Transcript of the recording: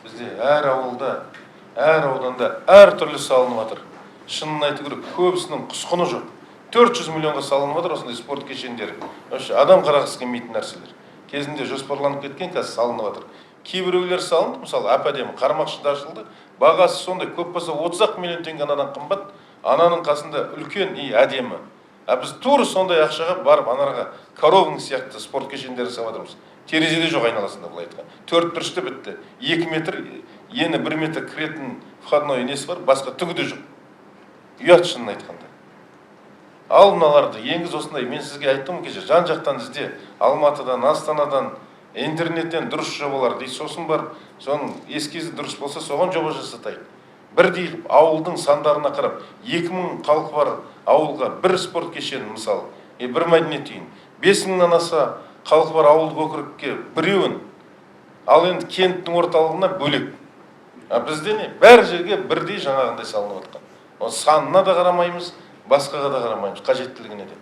Бізде әр ауылда, әр ауданда әр түрлі салынып жатыр. Шынын айту керек, көбісінің құсқыны жоқ. 400 миллионға салынып жатыр осындай спорт кешендері. Адам қарағысы келмейтін нәрселер. Кезінде жоспарланып кеткен, қазір салынып жатыр. Кейбіреулер салынды, мысалы әп-әдемі Қармақшыда ашылды. Бағасы сондай, көп болса 30 миллион теңге анадан қымбат, ананың қасында үлкен и әдемі. Біз тура сондай ақшаға барып анаға коровник сияқты спорт кешендері салып жатырмыз. Терезеде жоқ айналасында, былай айтқан. 4 бұрышты бітті. 2 метр, ені 1 метр кіретін входной несі бар, басқа түгі де жоқ. Ұят, шынын айтқанда. Ал мыналарды енгіз осындай, мен сізге айттым кеше, жан жақтан ізде, Алматыдан, Астанадан, интернеттен дұрыс жобалар дейді, сосын бар, соның ескізі дұрыс болса, соған жоба жасатайық. Бірдей ауылдың сандарына қарап, 2000 халқы бар ауылға бір спорт кешені, мысалы, бір мәдениет үйін, 5000-нан аса халқы бар ауылдық округке біреуін, ал енді кенттің орталығына бөлек. Бізде не? Бәр жерге бірдей жаңағындай салынып отқан. Санына да қарамаймыз, басқаға да қарамаймыз, қажеттілігіне де.